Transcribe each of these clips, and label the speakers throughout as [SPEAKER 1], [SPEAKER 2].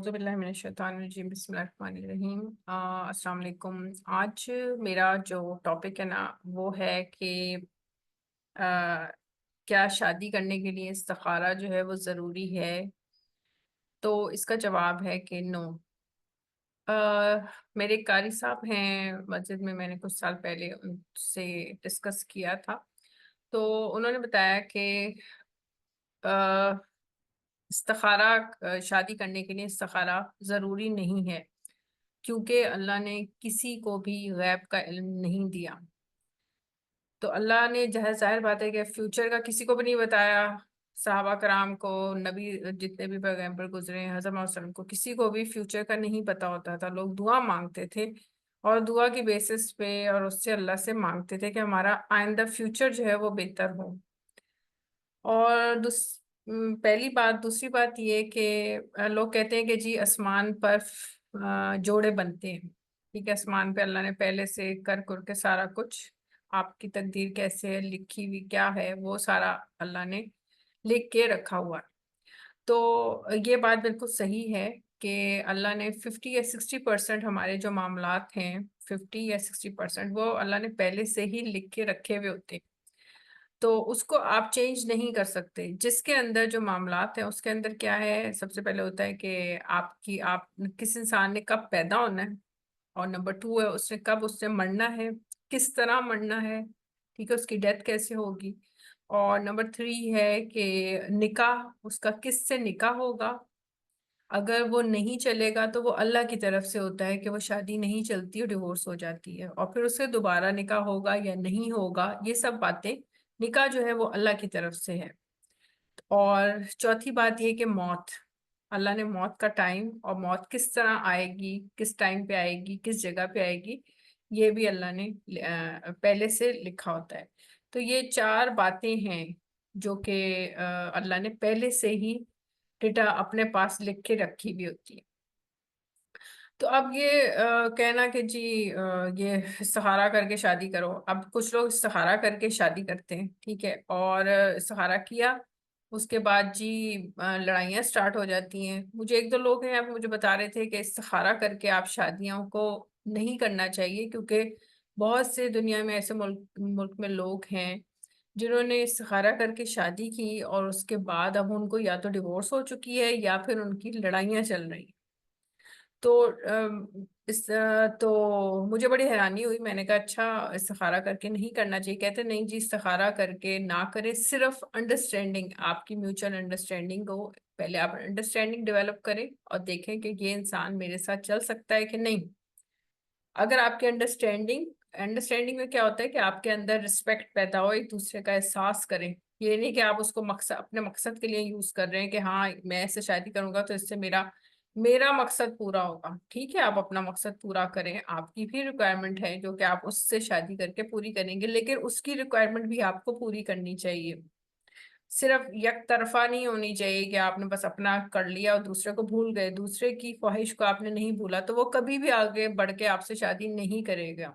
[SPEAKER 1] اعوذ باللہ من الشیطان الرجیم بسم اللہ الرحمن الرحیم السلام علیکم۔ آج میرا جو ٹاپک ہے نا وہ ہے کہ کیا شادی کرنے کے لیے استخارہ جو ہے وہ ضروری ہے؟ تو اس کا جواب ہے کہ نو۔ میرے قاری صاحب ہیں مسجد میں نے کچھ سال پہلے ان سے ڈسکس کیا تھا، تو انہوں نے بتایا کہ استخارہ شادی کرنے کے لیے استخارہ ضروری نہیں ہے، کیونکہ اللہ نے کسی کو بھی غیب کا علم نہیں دیا۔ تو اللہ نے ظاہر بات ہے کہ فیوچر کا کسی کو بھی نہیں بتایا، صحابہ کرام کو، نبی جتنے بھی پیغمبر گزرے ہیں، حضرت محمد صلی اللہ علیہ وسلم کو کسی کو بھی فیوچر کا نہیں پتا ہوتا تھا۔ لوگ دعا مانگتے تھے اور دعا کی بیسس پہ اور اس سے اللہ سے مانگتے تھے کہ ہمارا آئندہ فیوچر جو ہے وہ بہتر ہو۔ اور پہلی بات، دوسری بات یہ کہ لوگ کہتے ہیں کہ جی آسمان پر جوڑے بنتے ہیں، ٹھیک ہے، آسمان پہ اللہ نے پہلے سے کر کے سارا کچھ، آپ کی تقدیر کیسے ہے، لکھی ہوئی کیا ہے، وہ سارا اللہ نے لکھ کے رکھا ہوا ہے۔ تو یہ بات بالکل صحیح ہے کہ اللہ نے 50 یا 60% ہمارے جو معاملات ہیں، 50 یا 60% وہ اللہ نے پہلے سے ہی لکھ کے رکھے ہوئے ہوتے ہیں، تو اس کو آپ چینج نہیں کر سکتے۔ جس کے اندر جو معاملات ہیں اس کے اندر کیا ہے، سب سے پہلے ہوتا ہے کہ آپ کس انسان نے کب پیدا ہونا ہے، اور نمبر 2 ہے اس نے کب اس سے مرنا ہے، کس طرح مرنا ہے، ٹھیک ہے، اس کی ڈیتھ کیسے ہوگی، اور نمبر 3 ہے کہ نکاح اس کا کس سے نکاح ہوگا۔ اگر وہ نہیں چلے گا تو وہ اللہ کی طرف سے ہوتا ہے کہ وہ شادی نہیں چلتی اور ڈیورس ہو جاتی ہے، اور پھر اس سے دوبارہ نکاح ہوگا یا نہیں ہوگا، یہ سب باتیں، نکاح جو ہے وہ اللہ کی طرف سے ہے۔ اور چوتھی بات یہ کہ موت، اللہ نے موت کا ٹائم اور موت کس طرح آئے گی، کس ٹائم پہ آئے گی، کس جگہ پہ آئے گی، یہ بھی اللہ نے پہلے سے لکھا ہوتا ہے۔ تو یہ 4 باتیں ہیں جو کہ اللہ نے پہلے سے ہی ڈیٹا اپنے پاس لکھ کے رکھی بھی ہوتی ہے۔ تو اب یہ کہنا کہ جی یہ استخارہ کر کے شادی کرو، اب کچھ لوگ استخارہ کر کے شادی کرتے ہیں، ٹھیک ہے، اور استخارہ کیا، اس کے بعد جی لڑائیاں سٹارٹ ہو جاتی ہیں۔ مجھے 1-2 لوگ ہیں، آپ مجھے بتا رہے تھے کہ استخارہ کر کے آپ شادیوں کو نہیں کرنا چاہیے، کیونکہ بہت سے دنیا میں ایسے ملک میں لوگ ہیں جنہوں نے استخارہ کر کے شادی کی اور اس کے بعد اب ان کو یا تو ڈیورس ہو چکی ہے یا پھر ان کی لڑائیاں چل رہی ہیں۔ تو تو مجھے بڑی حیرانی ہوئی، میں نے کہا اچھا استخارہ کر کے نہیں کرنا چاہیے؟ کہتے نہیں جی، استخارہ کر کے نہ کرے، صرف انڈرسٹینڈنگ، آپ کی میوچل انڈرسٹینڈنگ ہو، پہلے آپ انڈرسٹینڈنگ ڈیولپ کریں اور دیکھیں کہ یہ انسان میرے ساتھ چل سکتا ہے کہ نہیں۔ اگر آپ کی انڈرسٹینڈنگ میں کیا ہوتا ہے کہ آپ کے اندر رسپیکٹ پیدا ہو، ایک دوسرے کا احساس کریں، یہ نہیں کہ آپ اس کو اپنے مقصد کے لیے یوز کر رہے ہیں کہ ہاں میں ایسے شادی کروں گا تو اس سے میرا مقصد پورا ہوگا۔ ٹھیک ہے، آپ اپنا مقصد پورا کریں، آپ کی بھی ریکوائرمنٹ ہے جو کہ آپ اس سے شادی کر کے پوری کریں گے، لیکن اس کی ریکوائرمنٹ بھی آپ کو پوری کرنی چاہیے، صرف یک طرفہ نہیں ہونی چاہیے کہ آپ نے بس اپنا کر لیا اور دوسرے کو بھول گئے، دوسرے کی خواہش کو آپ نے نہیں بھولا تو وہ کبھی بھی آگے بڑھ کے آپ سے شادی نہیں کرے گا۔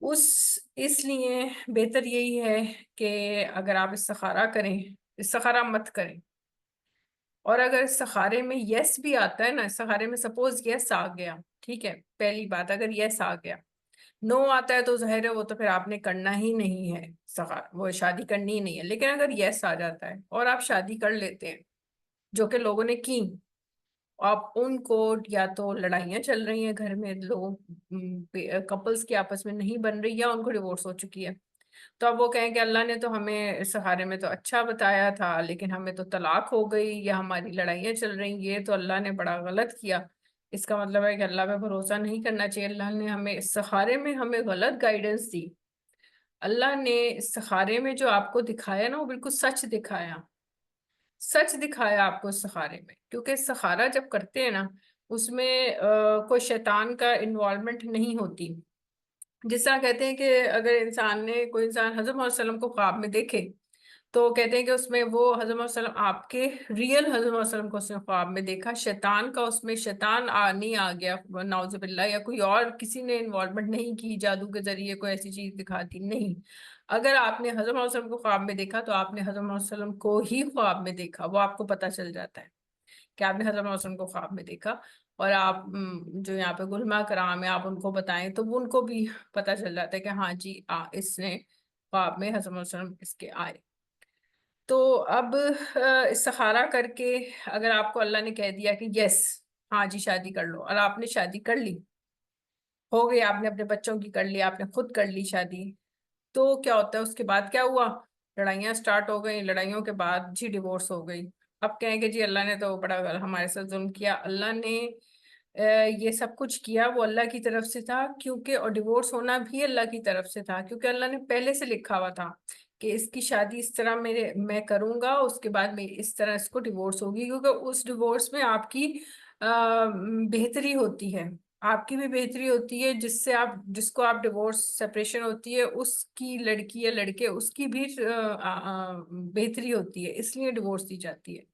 [SPEAKER 1] اس لیے بہتر یہی ہے کہ اگر آپ استخارہ کریں، استخارہ مت کریں، اور اگر استخارے میں یس بھی آتا ہے نا، استخارے میں سپوز یس آ گیا، ٹھیک ہے، پہلی بات اگر یس آ گیا، نو آتا ہے تو ظاہر ہے وہ تو پھر آپ نے کرنا ہی نہیں ہے استخارہ، وہ شادی کرنی ہی نہیں ہے۔ لیکن اگر یس آ جاتا ہے اور آپ شادی کر لیتے ہیں، جو کہ لوگوں نے کی، آپ ان کو یا تو لڑائیاں چل رہی ہیں گھر میں، لوگ کپلز کی آپس میں نہیں بن رہی، یا ان کو ڈیورس ہو چکی ہے، تو اب وہ کہیں کہ اللہ نے تو ہمیں سہارے میں تو اچھا بتایا تھا لیکن ہمیں تو طلاق ہو گئی یا ہماری لڑائیاں چل رہی، یہ تو اللہ نے بڑا غلط کیا۔ اس کا مطلب ہے کہ اللہ پہ بھروسہ نہیں کرنا چاہیے، اللہ نے ہمیں استخارے میں ہمیں غلط گائیڈنس دی۔ اللہ نے استخارے میں جو آپ کو دکھایا نا وہ بالکل سچ دکھایا، سچ دکھایا آپ کو استخارے میں، کیونکہ استخارہ جب کرتے ہیں نا اس میں کوئی شیطان کا انوالومنٹ نہیں ہوتی۔ جس طرح کہتے ہیں کہ اگر کوئی انسان حضرت محمد صلی اللہ علیہ وسلم کو خواب میں دیکھے تو کہتے ہیں کہ اس میں وہ حضرت محمد صلی اللہ علیہ وسلم، آپ کے ریئل حضرت محمد صلی اللہ علیہ وسلم کو اس نے خواب میں دیکھا، شیطان کا اس میں شیطان نہیں آ گیا نعوذ باللہ، یا کوئی اور کسی نے انوالومنٹ نہیں کی، جادو کے ذریعے کوئی ایسی چیز دکھاتی نہیں۔ اگر آپ نے حضرت محمد صلی اللہ علیہ وسلم کو خواب میں دیکھا تو آپ نے حضرت محمد صلی اللہ علیہ وسلم کو ہی خواب میں دیکھا، وہ آپ کو پتہ چل جاتا ہے کہ آپ نے حضرت محمد صلی اللہ علیہ وسلم کو خواب میں دیکھا اور آپ جو یہاں پہ گلما کرام ہے آپ ان کو بتائیں تو وہ ان کو بھی پتہ چل جاتا ہے کہ ہاں جی اس نے خواب میں حضرت محمد صلی اللہ علیہ وسلم اس کے آئے. تو اب استخارہ کر کے اگر آپ کو اللہ نے کہہ دیا کہ یس ہاں جی شادی کر لو اور آپ نے شادی کر لی، ہو گئی، آپ نے اپنے بچوں کی کر لی، آپ نے خود کر لی شادی، تو کیا ہوتا ہے اس کے بعد کیا ہوا؟ لڑائیاں سٹارٹ ہو گئی، لڑائیوں کے بعد جی ڈیورس ہو گئی. اب کہیں کہ جی اللہ نے تو بڑا ہمارے ساتھ ظلم کیا. اللہ نے یہ سب کچھ کیا وہ اللہ کی طرف سے تھا، کیونکہ اور ڈیورس ہونا بھی اللہ کی طرف سے تھا، کیونکہ اللہ نے پہلے سے لکھا ہوا تھا کہ اس کی شادی اس طرح میں کروں گا، اس کے بعد میں اس طرح اس کو ڈیورس ہوگی، کیونکہ اس ڈیورس میں آپ کی بہتری ہوتی ہے، آپ کی بھی بہتری ہوتی ہے، جس کو آپ ڈیورس سپریشن ہوتی ہے اس کی لڑکی یا لڑکے اس کی بھی بہتری ہوتی ہے، اس لیے ڈیورس دی جاتی ہے.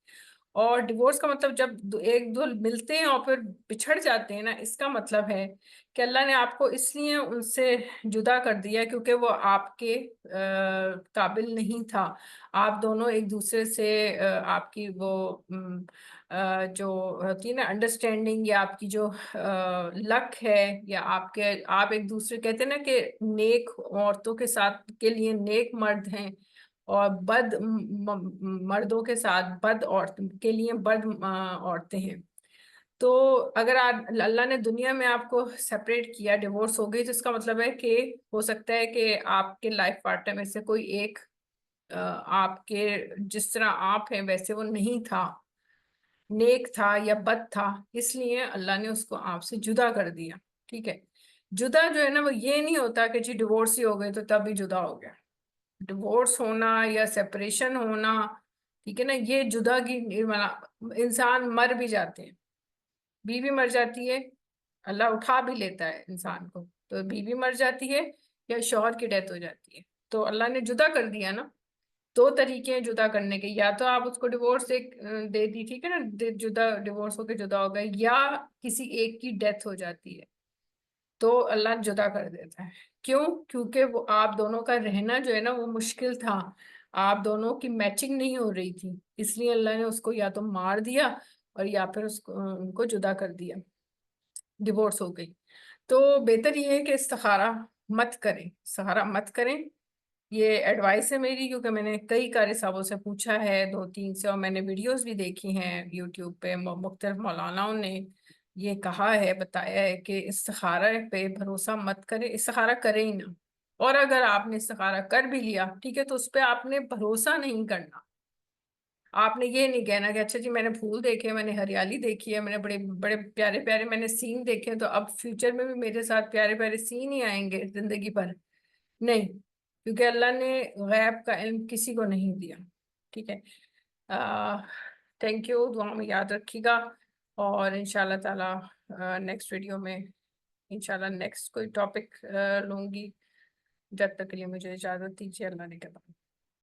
[SPEAKER 1] اور ڈیورس کا مطلب جب ایک دو ملتے ہیں اور پھر بچھڑ جاتے ہیں نا، اس کا مطلب ہے کہ اللہ نے آپ کو اس لیے ان سے جدا کر دیا کیونکہ وہ آپ کے قابل نہیں تھا. آپ دونوں ایک دوسرے سے آپ کی وہ جو ہوتی ہے نا انڈرسٹینڈنگ، یا آپ کی جو لک ہے، یا آپ ایک دوسرے کہتے ہیں نا کہ نیک عورتوں کے ساتھ کے لیے نیک مرد ہیں اور بد مردوں کے ساتھ بد عورت کے لیے بد عورتیں ہیں. تو اگر اللہ نے دنیا میں آپ کو سپریٹ کیا، ڈیورس ہو گئی، تو اس کا مطلب ہے کہ ہو سکتا ہے کہ آپ کے لائف پارٹنر میں سے کوئی ایک آپ کے جس طرح آپ ہیں ویسے وہ نہیں تھا، نیک تھا یا بد تھا، اس لیے اللہ نے اس کو آپ سے جدا کر دیا. ٹھیک ہے، جدا جو ہے نا وہ یہ نہیں ہوتا کہ جی ڈیورس ہی ہو گئے تو تب ہی جدا ہو گیا. ڈیورس ہونا یا سیپریشن ہونا، ٹھیک ہے نا، یہ جدا کی انسان مر بھی جاتے ہیں، بیوی مر جاتی ہے، اللہ اٹھا بھی لیتا ہے انسان کو، تو بیوی مر جاتی ہے یا شوہر کی ڈیتھ ہو جاتی ہے، تو اللہ نے جدا کر دیا نا. دو طریقے ہیں جدا کرنے کے، یا تو آپ اس کو ڈیورس دے دی، ٹھیک ہے نا، جدا ڈیورس ہو کے جدا ہو گئے، یا کسی ایک کی ڈیتھ ہو جاتی ہے تو اللہ جدا کر دیتا ہے. کیوں؟ کیونکہ وہ آپ دونوں کا رہنا جو ہے نا وہ مشکل تھا، آپ دونوں کی میچنگ نہیں ہو رہی تھی، اس لیے اللہ نے اس کو یا تو مار دیا اور یا پھر ان کو جدا کر دیا، ڈیورس ہو گئی. تو بہتر یہ ہے کہ استخارہ مت کریں، استخارہ مت کریں. یہ ایڈوائس ہے میری، کیونکہ میں نے کئی قاری صاحبوں سے پوچھا ہے، 2-3 سے، اور میں نے ویڈیوز بھی دیکھی ہیں یوٹیوب پہ، مختلف مولاناؤں نے یہ کہا ہے، بتایا ہے کہ استخارہ پہ بھروسہ مت کریں، استخارہ کریں ہی نہ. اور اگر آپ نے استخارہ کر بھی لیا، ٹھیک ہے، تو اس پہ آپ نے بھروسہ نہیں کرنا. آپ نے یہ نہیں کہنا کہ اچھا جی میں نے پھول دیکھے، میں نے ہریالی دیکھی ہے، میں نے بڑے بڑے پیارے پیارے میں نے سین دیکھے، تو اب فیوچر میں بھی میرے ساتھ پیارے پیارے سین ہی آئیں گے زندگی پر. نہیں، کیونکہ اللہ نے غیب کا علم کسی کو نہیں دیا. ٹھیک ہے، تھینک یو، دعا میں یاد رکھیے گا، اور انشاءاللہ تعالی نیکسٹ ویڈیو میں انشاءاللہ نیکسٹ کوئی ٹاپک لوں گی. جب تک کے لیے مجھے اجازت دیجیے، اللہ نے کہا.